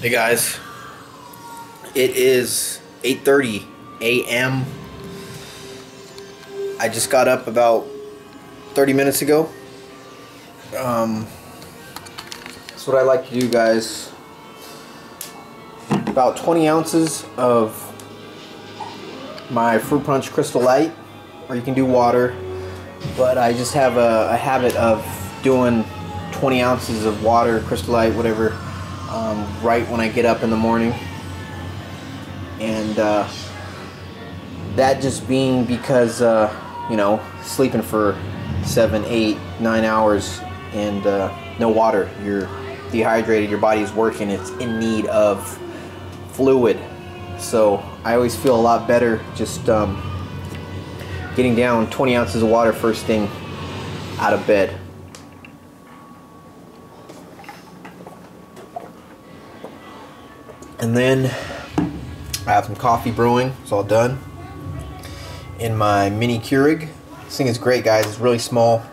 Hey guys, it is 8:30 a.m. I just got up about 30 minutes ago. That's what I like to do, guys. About 20 ounces of my fruit punch Crystal Light, or you can do water, but I just have a habit of doing 20 ounces of water, Crystal Light, whatever, right when I get up in the morning. And that just being because you know, sleeping for 7, 8, 9 hours and no water, you're dehydrated, your body is working, it's in need of fluid. So I always feel a lot better just getting down 20 ounces of water first thing out of bed. And then I have some coffee brewing. It's all done in my mini Keurig. This thing is great, guys. It's really small.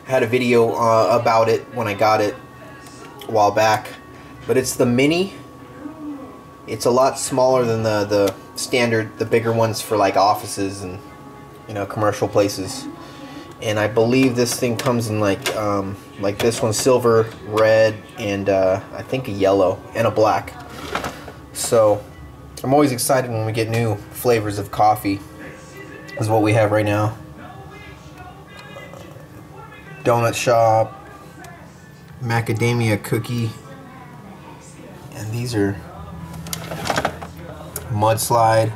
I had a video about it when I got it a while back, but it's the mini. It's a lot smaller than the standard, the bigger ones for like offices and, you know, commercial places. And I believe this thing comes in like this one, silver, red, and I think a yellow and a black. So I'm always excited when we get new flavors of coffee. This is what we have right now. Donut shop, macadamia cookie, and these are mudslide.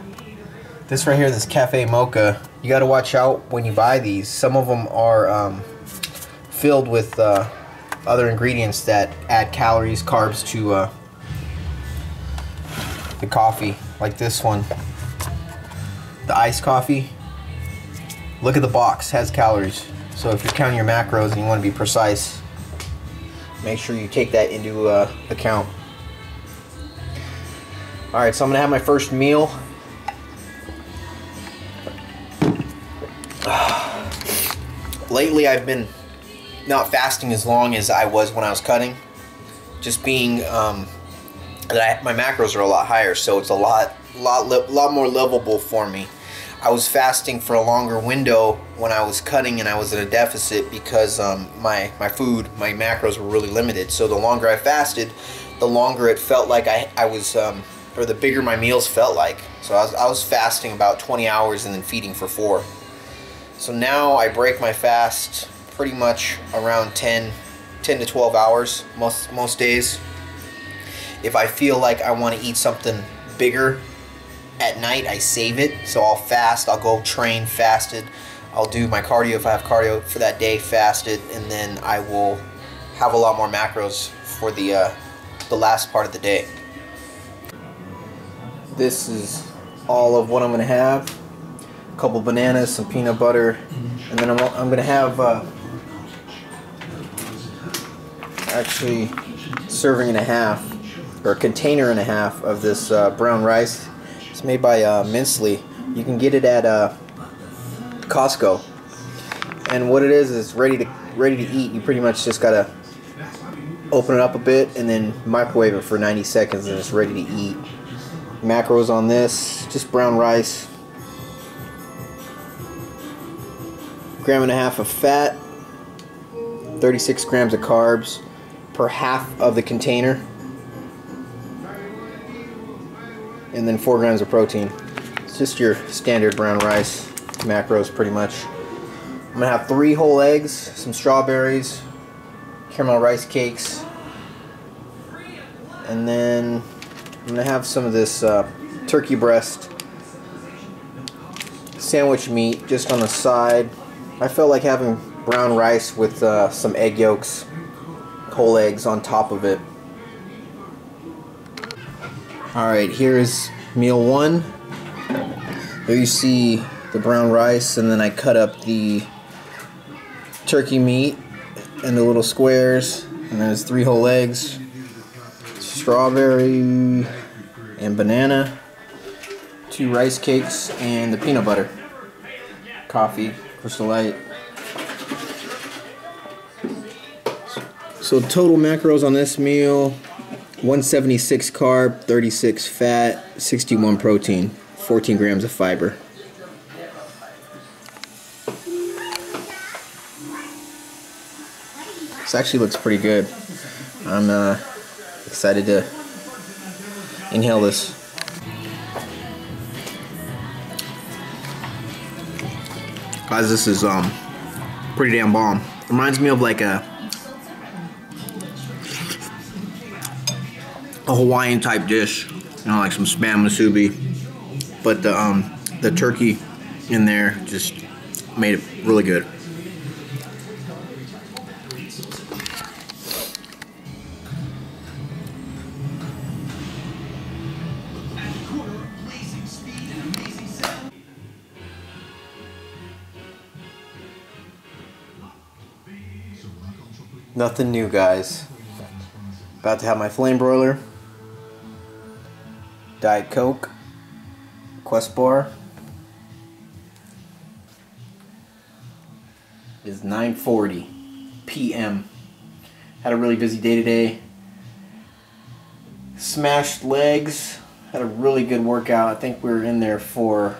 This right here, this cafe mocha, you got to watch out when you buy these. Some of them are filled with other ingredients that add calories, carbs to the coffee, like this one, the iced coffee. Look at the box, has calories. So if you're counting your macros and you want to be precise, make sure you take that into account. Alright, so I'm going to have my first meal. Lately I've been not fasting as long as I was when I was cutting. Just being that my macros are a lot higher, so it's a lot more livable for me. I was fasting for a longer window when I was cutting and I was in a deficit because my macros were really limited. So the longer I fasted, the longer it felt like I was, or the bigger my meals felt like. So I was fasting about 20 hours and then feeding for 4. So now I break my fast pretty much around 10 to 12 hours most days. If I feel like I want to eat something bigger at night, I save it. So I'll fast, I'll go train fasted, I'll do my cardio if I have cardio for that day fasted, and then I will have a lot more macros for the last part of the day. This is all of what I'm going to have. A couple bananas, some peanut butter, and then I'm going to have actually serving and a half, or a container and a half of this brown rice. It's made by Minsley. You can get it at Costco. And what it is ready to eat. You pretty much just gotta open it up a bit and then microwave it for 90 seconds and it's ready to eat. Macros on this, just brown rice. 1.5 grams of fat, 36 grams of carbs per half of the container, and then 4 grams of protein. It's just your standard brown rice macros pretty much. I'm gonna have 3 whole eggs, some strawberries, caramel rice cakes, and then I'm gonna have some of this turkey breast sandwich meat just on the side. I felt like having brown rice with some egg yolks, whole eggs on top of it. Alright, here is meal 1. There you see the brown rice, and then I cut up the turkey meat into little squares, and there's 3 whole eggs, strawberry and banana, 2 rice cakes, and the peanut butter, coffee, Crystal Light. So total macros on this meal, 176 carb, 36 fat, 61 protein, 14 grams of fiber. This actually looks pretty good. I'm excited to inhale this. Guys, this is pretty damn bomb. Reminds me of like a Hawaiian type dish, you know, like some spam musubi. But the turkey in there just made it really good. Nothing new, guys. About to have my flame broiler, Diet Coke, Quest bar. It's 9:40 p.m. Had a really busy day today. Smashed legs. Had a really good workout. I think we were in there for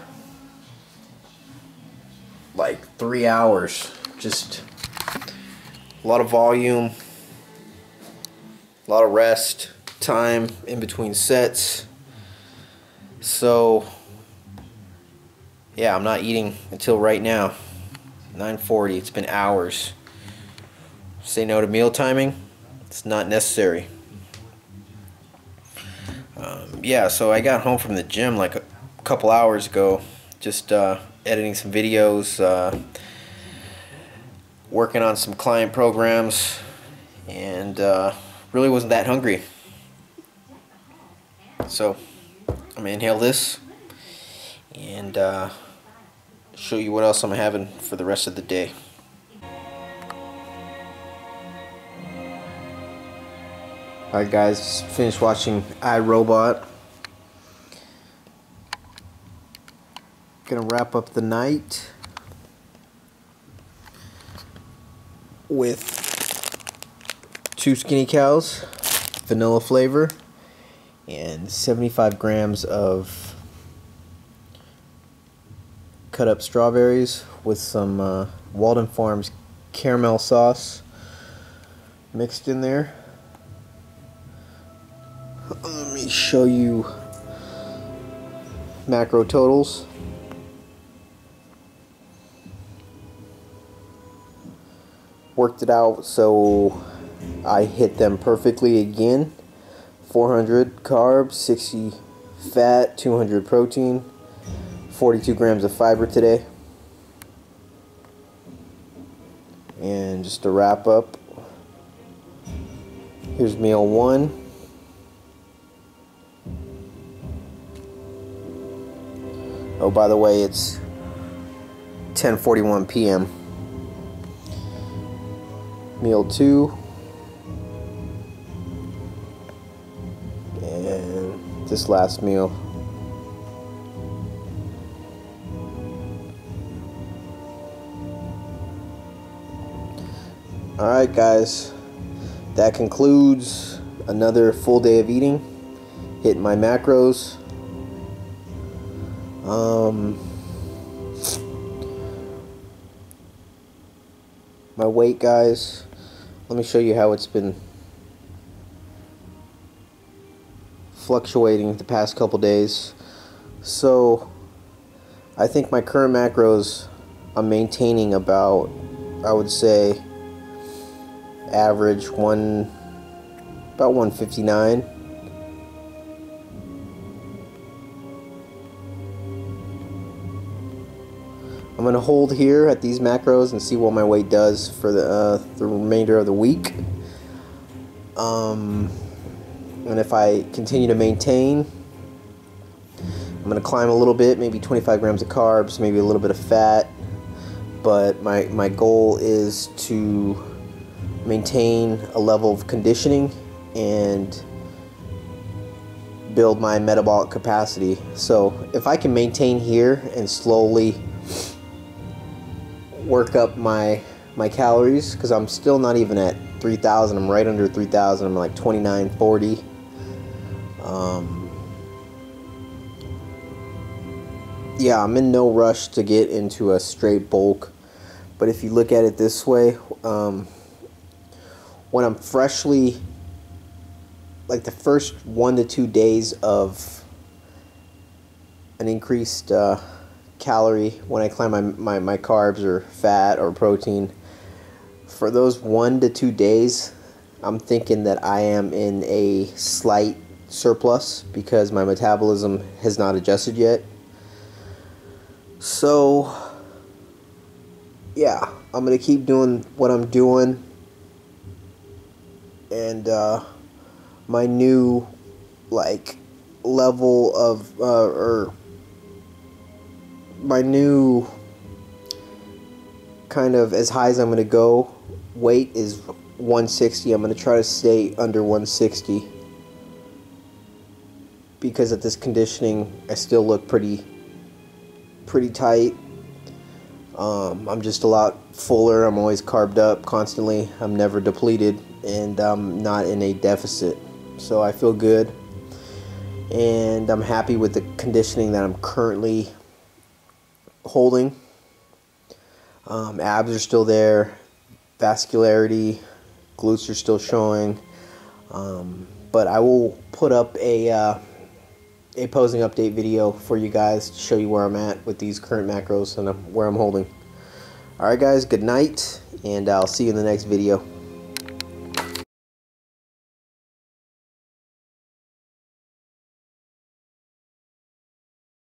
like 3 hours. Just a lot of volume, a lot of rest time in between sets. So yeah, I'm not eating until right now. 9:40. It's been hours. Say no to meal timing. It's not necessary. Yeah, so I got home from the gym like a couple hours ago. Just editing some videos, working on some client programs, and really wasn't that hungry. So I'm gonna inhale this and show you what else I'm having for the rest of the day. Alright guys, finished watching iRobot. Gonna wrap up the night with 2 skinny cows, vanilla flavor, and 75 grams of cut up strawberries with some Walden Farms caramel sauce mixed in there. Let me show you macro totals. Worked it out so I hit them perfectly again. 400 carbs, 60 fat, 200 protein, 42 grams of fiber today. And just to wrap up, here's meal 1. Oh, by the way, it's 10:41 p.m. Meal 2. And this last meal. Alright guys, that concludes another full day of eating. Hitting my macros. My weight, guys, let me show you how it's been fluctuating the past couple days. So I think my current macros I'm maintaining about, I would say, average about 159. I'm going to hold here at these macros and see what my weight does for the remainder of the week. And if I continue to maintain, I'm going to climb a little bit, maybe 25 grams of carbs, maybe a little bit of fat. But my goal is to maintain a level of conditioning and build my metabolic capacity. So if I can maintain here and slowly work up my calories, because I'm still not even at 3,000. I'm right under 3,000. I'm like 2940. Yeah, I'm in no rush to get into a straight bulk, but if you look at it this way, when I'm freshly, like the first 1 to 2 days of an increased calorie, when I climb my carbs or fat or protein, for those 1 to 2 days, I'm thinking that I am in a slight surplus because my metabolism has not adjusted yet. So, yeah, I'm going to keep doing what I'm doing. And my new, like, level of, or my new kind of as high as I'm going to go weight is 160. I'm going to try to stay under 160 because at this conditioning I still look pretty tight. I'm just a lot fuller. I'm always carved up constantly. I'm never depleted, and I'm not in a deficit, so I feel good, and I'm happy with the conditioning that I'm currently holding. Abs are still there, vascularity, glutes are still showing, but I will put up a posing update video for you guys to show you where I'm at with these current macros and where I'm holding. Alright guys, good night, and I'll see you in the next video.